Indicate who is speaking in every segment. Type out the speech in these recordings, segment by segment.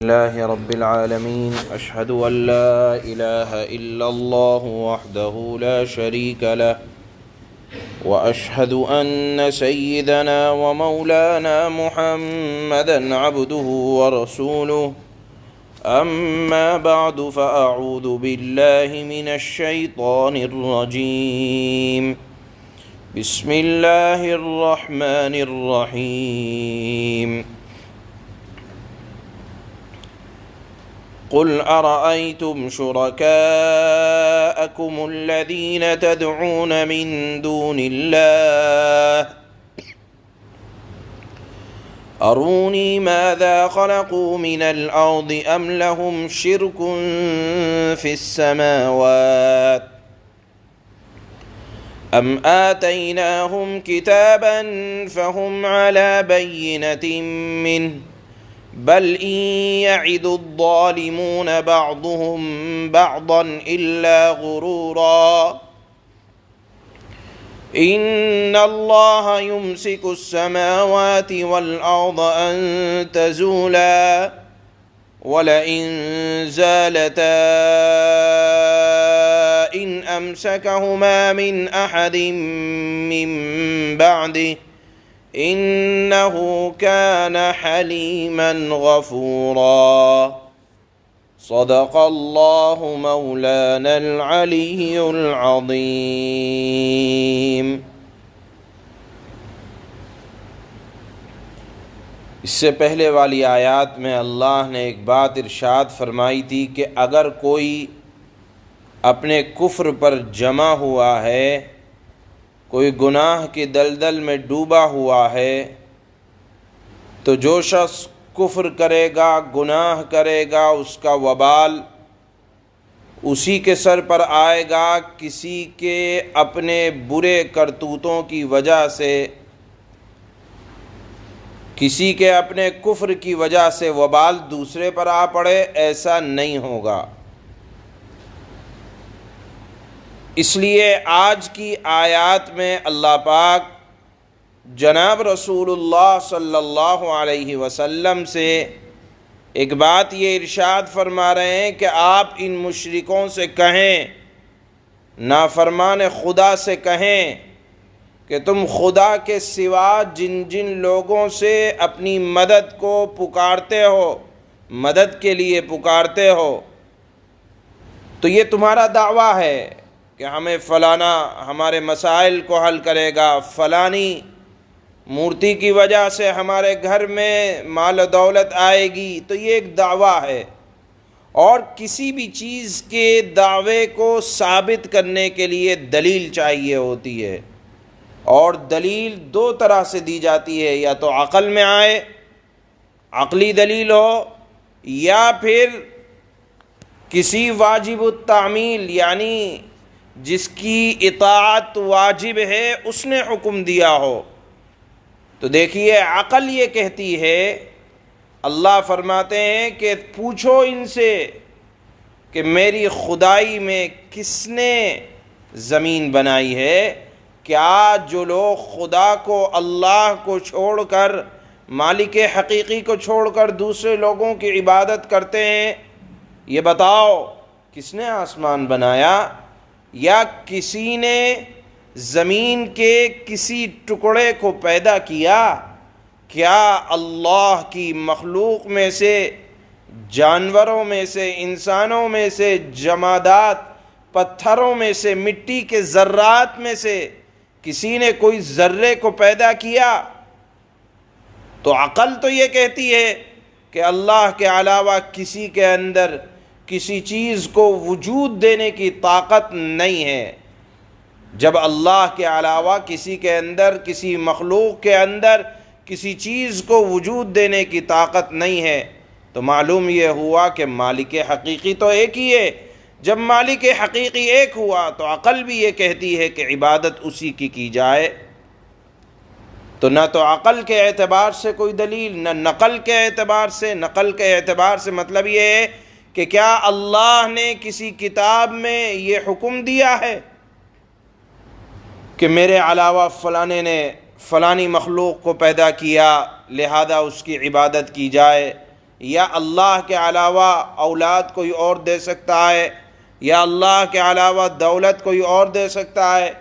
Speaker 1: الله رب العالمين أشهد أن لا إله إلا الله وحده لا شريك له وأشهد أن سيدنا ومولانا محمدا عبده ورسوله أما بعد فأعوذ بالله من الشيطان الرجيم بسم الله الرحمن الرحيم قل أرأيتم شركاءكم الذين تدعون من دون الله أروني ماذا خلقوا من الأرض أم لهم شرك في السماوات أم آتيناهم كتابا فهم على بينة منه بل إن يعد الظالمون بعضهم بعضا إلا غرورا إن الله يمسك السماوات والأرض أن تزولا ولئن زالتا إن أمسكهما من أحد من بعده إنه كان حليما غفورا صدق الله مولانا العلي العظيم۔ اس سے پہلے والی آیات میں اللہ نے ایک بات ارشاد فرمائی تھی کہ اگر کوئی اپنے کفر پر جمع ہوا ہے، کوئی گناہ کی دلدل میں ڈوبا ہوا ہے، تو جو شخص کفر کرے گا، گناہ کرے گا، اس کا وبال اسی کے سر پر آئے گا۔ کسی کے اپنے برے کرتوتوں کی وجہ سے، کسی کے اپنے کفر کی وجہ سے وبال دوسرے پر آ پڑے، ایسا نہیں ہوگا۔ اس لیے آج کی آیات میں اللہ پاک جناب رسول اللہ صلی اللہ علیہ وسلم سے ایک بات یہ ارشاد فرما رہے ہیں کہ آپ ان مشرکوں سے کہیں، نافرمان خدا سے کہیں کہ تم خدا کے سوا جن جن لوگوں سے اپنی مدد کو پکارتے ہو، مدد کے لیے پکارتے ہو، تو یہ تمہارا دعویٰ ہے کہ ہمیں فلانا ہمارے مسائل کو حل کرے گا، فلانی مورتی کی وجہ سے ہمارے گھر میں مال و دولت آئے گی، تو یہ ایک دعویٰ ہے۔ اور کسی بھی چیز کے دعوے کو ثابت کرنے کے لیے دلیل چاہیے ہوتی ہے، اور دلیل دو طرح سے دی جاتی ہے، یا تو عقل میں آئے، عقلی دلیل ہو، یا پھر کسی واجب التعمیل یعنی جس کی اطاعت واجب ہے اس نے حکم دیا ہو۔ تو دیکھیے عقل یہ کہتی ہے، اللہ فرماتے ہیں کہ پوچھو ان سے کہ میری خدائی میں کس نے زمین بنائی ہے؟ کیا جو لوگ خدا کو، اللہ کو چھوڑ کر، مالک حقیقی کو چھوڑ کر دوسرے لوگوں کی عبادت کرتے ہیں، یہ بتاؤ کس نے آسمان بنایا؟ یا کسی نے زمین کے کسی ٹکڑے کو پیدا کیا؟ کیا اللہ کی مخلوق میں سے، جانوروں میں سے، انسانوں میں سے، جمادات، پتھروں میں سے، مٹی کے ذرات میں سے کسی نے کوئی ذرے کو پیدا کیا؟ تو عقل تو یہ کہتی ہے کہ اللہ کے علاوہ کسی کے اندر کسی چیز کو وجود دینے کی طاقت نہیں ہے۔ جب اللہ کے علاوہ کسی کے اندر، کسی مخلوق کے اندر کسی چیز کو وجود دینے کی طاقت نہیں ہے، تو معلوم یہ ہوا کہ مالک حقیقی تو ایک ہی ہے۔ جب مالک حقیقی ایک ہوا تو عقل بھی یہ کہتی ہے کہ عبادت اسی کی جائے۔ تو نہ تو عقل کے اعتبار سے کوئی دلیل، نہ نقل کے اعتبار سے۔ نقل کے اعتبار سے مطلب یہ ہے کہ کیا اللہ نے کسی کتاب میں یہ حکم دیا ہے کہ میرے علاوہ فلانے نے فلانی مخلوق کو پیدا کیا لہذا اس کی عبادت کی جائے، یا اللہ کے علاوہ اولاد کوئی اور دے سکتا ہے، یا اللہ کے علاوہ دولت کوئی اور دے سکتا ہے،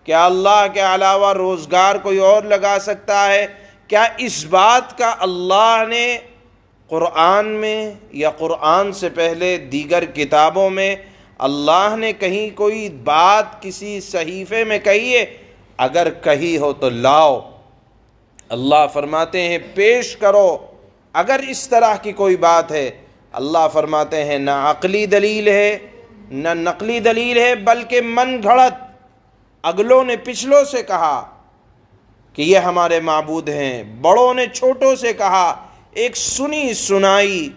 Speaker 1: کیا اللہ کے علاوہ روزگار کوئی اور لگا سکتا ہے؟ کیا اس بات کا اللہ نے قرآن میں یا قرآن سے پہلے دیگر کتابوں میں اللہ نے کہیں کوئی بات کسی صحیفے میں کہی ہے؟ اگر کہی ہو تو لاؤ۔ اللہ فرماتے ہیں پیش کرو اگر اس طرح کی کوئی بات ہے۔ اللہ فرماتے ہیں نہ عقلی دلیل ہے نہ نقلی دلیل ہے، بلکہ من گھڑت اگلوں نے پچھلوں سے کہا کہ یہ ہمارے معبود ہیں، بڑوں نے چھوٹوں سے کہا، ایک سنی سنائی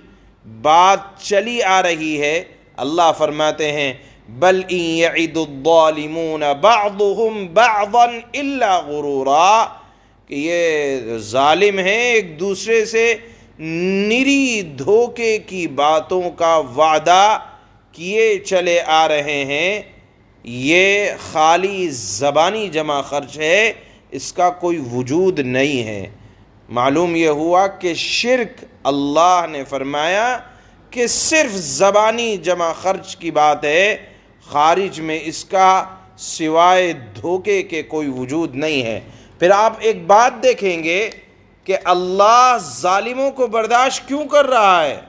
Speaker 1: بات چلی آ رہی ہے۔ اللہ فرماتے ہیں بل ان یعد الظالمون بعضهم بعضا الا غرورا، کہ یہ ظالم ہیں ایک دوسرے سے نری دھوکے کی باتوں کا وعدہ کیے چلے آ رہے ہیں۔ یہ خالی زبانی جمع خرچ ہے، اس کا کوئی وجود نہیں ہے۔ معلوم یہ ہوا کہ شرک اللہ نے فرمایا کہ صرف زبانی جمع خرچ کی بات ہے، خارج میں اس کا سوائے دھوکے کے کوئی وجود نہیں ہے۔ پھر آپ ایک بات دیکھیں گے کہ اللہ ظالموں کو برداشت کیوں کر رہا ہے،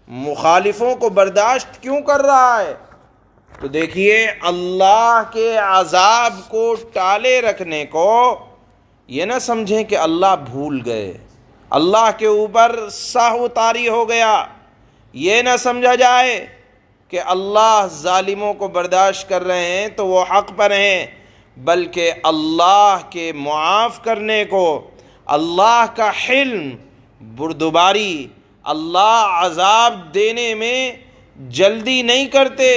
Speaker 1: مخالفوں کو برداشت کیوں کر رہا ہے؟ تو دیکھیے اللہ کے عذاب کو ٹالے رکھنے کو یہ نہ سمجھیں کہ اللہ بھول گئے، اللہ کے اوپر سہو طاری ہو گیا۔ یہ نہ سمجھا جائے کہ اللہ ظالموں کو برداشت کر رہے ہیں تو وہ حق پر ہیں، بلکہ اللہ کے معاف کرنے کو، اللہ کا حلم، بردباری، اللہ عذاب دینے میں جلدی نہیں کرتے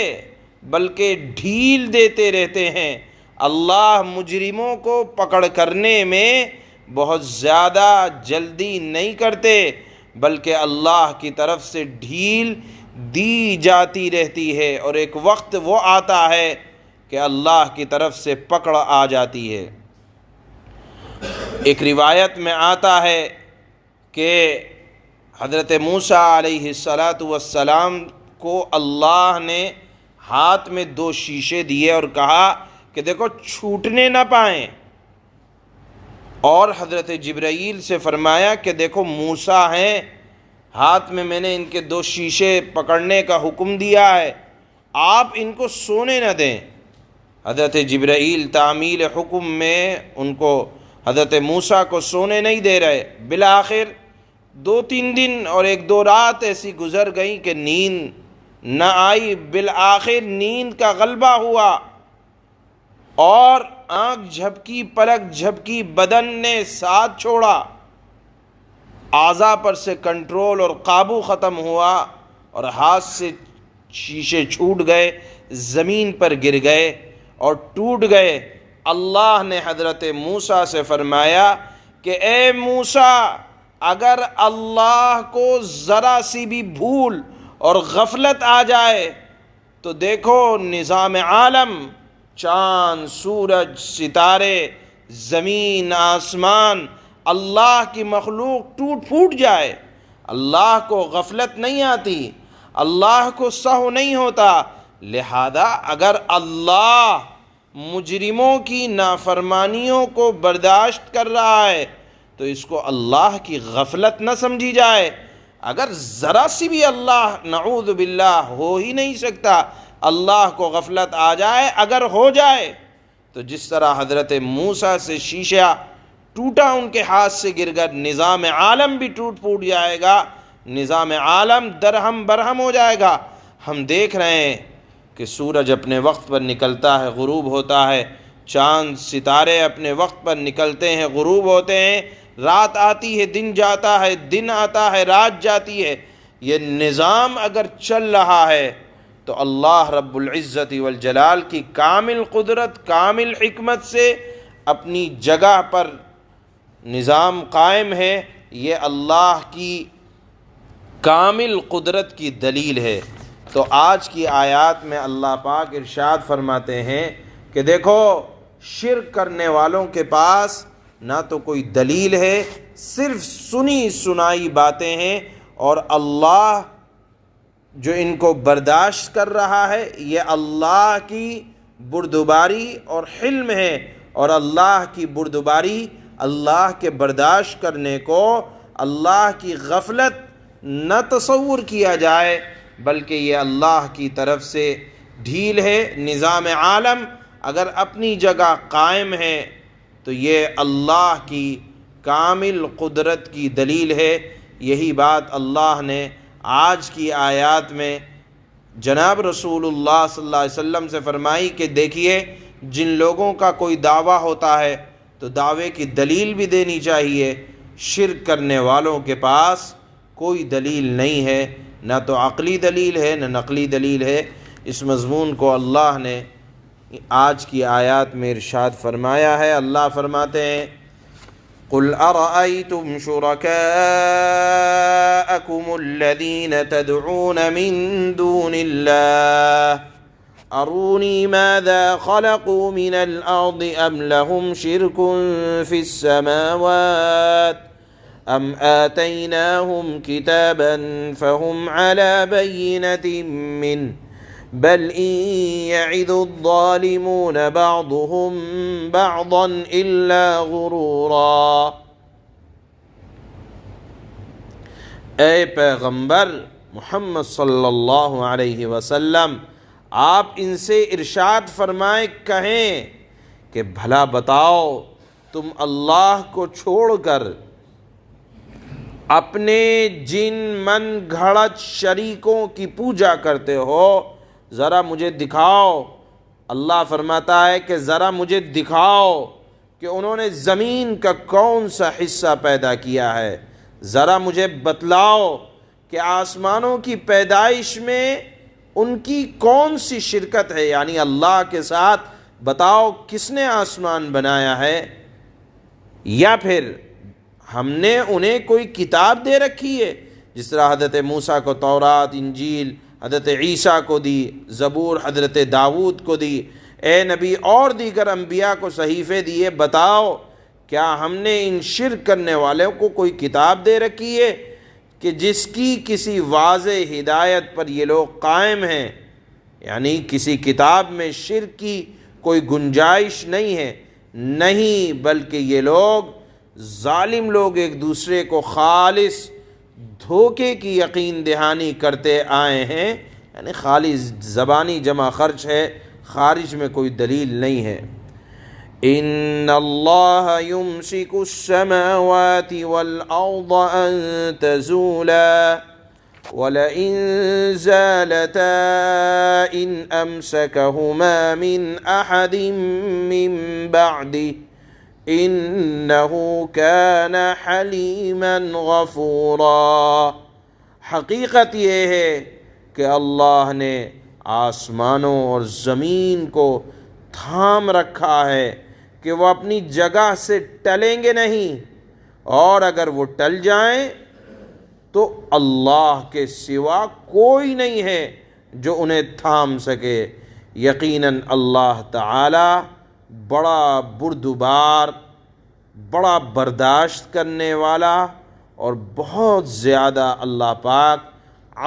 Speaker 1: بلکہ ڈھیل دیتے رہتے ہیں۔ اللہ مجرموں کو پکڑ کرنے میں بہت زیادہ جلدی نہیں کرتے بلکہ اللہ کی طرف سے ڈھیل دی جاتی رہتی ہے، اور ایک وقت وہ آتا ہے کہ اللہ کی طرف سے پکڑ آ جاتی ہے۔ ایک روایت میں آتا ہے کہ حضرت موسیٰ علیہ السلام کو اللہ نے ہاتھ میں 2 شیشے دیے اور کہا کہ دیکھو چھوٹنے نہ پائیں، اور حضرت جبرائیل سے فرمایا کہ دیکھو موسیٰ ہیں، ہاتھ میں نے ان کے 2 شیشے پکڑنے کا حکم دیا ہے، آپ ان کو سونے نہ دیں۔ حضرت جبرائیل تعمیل حکم میں ان کو حضرت موسیٰ کو سونے نہیں دے رہے۔ بالآخر 2-3 دن اور 1-2 رات ایسی گزر گئیں کہ نیند نہ آئی۔ بالآخر نیند کا غلبہ ہوا اور آنکھ جھپکی، پلک جھپکی، بدن نے ساتھ چھوڑا، اعضاء پر سے کنٹرول اور قابو ختم ہوا اور ہاتھ سے شیشے چھوٹ گئے، زمین پر گر گئے اور ٹوٹ گئے۔ اللہ نے حضرت موسیٰ سے فرمایا کہ اے موسیٰ، اگر اللہ کو ذرا سی بھی بھول اور غفلت آ جائے تو دیکھو نظام عالم، چاند، سورج، ستارے، زمین، آسمان، اللہ کی مخلوق ٹوٹ پھوٹ جائے۔ اللہ کو غفلت نہیں آتی، اللہ کو سہو نہیں ہوتا، لہذا اگر اللہ مجرموں کی نافرمانیوں کو برداشت کر رہا ہے تو اس کو اللہ کی غفلت نہ سمجھی جائے۔ اگر ذرا سی بھی اللہ نعوذ باللہ ہو ہی نہیں سکتا اللہ کو غفلت آ جائے، اگر ہو جائے تو جس طرح حضرت موسیٰ سے شیشہ ٹوٹا ان کے ہاتھ سے گر کر، نظام عالم بھی ٹوٹ پھوٹ جائے گا، نظام عالم درہم برہم ہو جائے گا۔ ہم دیکھ رہے ہیں کہ سورج اپنے وقت پر نکلتا ہے، غروب ہوتا ہے، چاند ستارے اپنے وقت پر نکلتے ہیں، غروب ہوتے ہیں، رات آتی ہے، دن جاتا ہے، دن آتا ہے، رات جاتی ہے۔ یہ نظام اگر چل رہا ہے تو اللہ رب العزت والجلال کی کامل قدرت، کامل حکمت سے اپنی جگہ پر نظام قائم ہے۔ یہ اللہ کی کامل قدرت کی دلیل ہے۔ تو آج کی آیات میں اللہ پاک ارشاد فرماتے ہیں کہ دیکھو شرک کرنے والوں کے پاس نہ تو کوئی دلیل ہے، صرف سنی سنائی باتیں ہیں، اور اللہ جو ان کو برداشت کر رہا ہے یہ اللہ کی بردباری اور حلم ہے، اور اللہ کی بردباری، اللہ کے برداشت کرنے کو اللہ کی غفلت نہ تصور کیا جائے، بلکہ یہ اللہ کی طرف سے ڈھیل ہے۔ نظام عالم اگر اپنی جگہ قائم ہے تو یہ اللہ کی کامل قدرت کی دلیل ہے۔ یہی بات اللہ نے آج کی آیات میں جناب رسول اللہ صلی اللہ علیہ وسلم سے فرمائی کہ دیکھیے، جن لوگوں کا کوئی دعویٰ ہوتا ہے تو دعوے کی دلیل بھی دینی چاہیے۔ شرک کرنے والوں کے پاس کوئی دلیل نہیں ہے، نہ تو عقلی دلیل ہے نہ نقلی دلیل ہے۔ اس مضمون کو اللہ نے آج کی آیات میں ارشاد فرمایا ہے۔ اللہ فرماتے ہیں قُلْ أَرَأَيْتُمْ شُرَكَاءَكُمُ الَّذِينَ تَدْعُونَ مِن دُونِ اللَّهِ أَرُونِي مَاذَا خَلَقُوا مِنَ الْأَرْضِ أَمْ لَهُمْ شِرْكٌ فِي السَّمَاوَاتِ أَمْ آتَيْنَاهُمْ كِتَابًا فَهُمْ عَلَى بَيِّنَةٍ مِّنْهُ بل إن يعد الظالمون بعضهم بعضا إلا غرورا۔ اے پیغمبر محمد صلی اللہ علیہ وسلم، آپ ان سے ارشاد فرمائیں، کہیں کہ بھلا بتاؤ تم اللہ کو چھوڑ کر اپنے جن من گھڑت شریکوں کی پوجا کرتے ہو، ذرا مجھے دکھاؤ۔ اللہ فرماتا ہے کہ ذرا مجھے دکھاؤ کہ انہوں نے زمین کا کون سا حصہ پیدا کیا ہے، ذرا مجھے بتلاؤ کہ آسمانوں کی پیدائش میں ان کی کون سی شرکت ہے، یعنی اللہ کے ساتھ بتاؤ کس نے آسمان بنایا ہے، یا پھر ہم نے انہیں کوئی کتاب دے رکھی ہے، جس طرح حضرت موسیٰ کو تورات، انجیل حضرت عیسیٰ کو دی، زبور حضرت داود کو دی، اے نبی اور دیگر انبیاء کو صحیفے دیے، بتاؤ کیا ہم نے ان شرک کرنے والوں کو کوئی کتاب دے رکھی ہے کہ جس کی کسی واضح ہدایت پر یہ لوگ قائم ہیں، یعنی کسی کتاب میں شرک کی کوئی گنجائش نہیں ہے، نہیں، بلکہ یہ لوگ ظالم لوگ ایک دوسرے کو خالص دھوکے کی یقین دہانی کرتے آئے ہیں، یعنی خالی زبانی جمع خرچ ہے، خارج میں کوئی دلیل نہیں ہے۔ ان اللہ یمسک السماوات والارض ان تزولا ولئن زالتا ان امسکہما من احد من بعدہ انہ کان حلیما غفورا۔ حقیقت یہ ہے کہ اللہ نے آسمانوں اور زمین کو تھام رکھا ہے کہ وہ اپنی جگہ سے ٹلیں گے نہیں، اور اگر وہ ٹل جائیں تو اللہ کے سوا کوئی نہیں ہے جو انہیں تھام سکے۔ یقیناً اللہ تعالی بڑا بردبار، بڑا برداشت کرنے والا اور بہت زیادہ اللہ پاک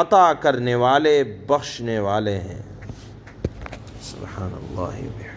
Speaker 1: عطا کرنے والے، بخشنے والے ہیں۔ سبحان اللہ۔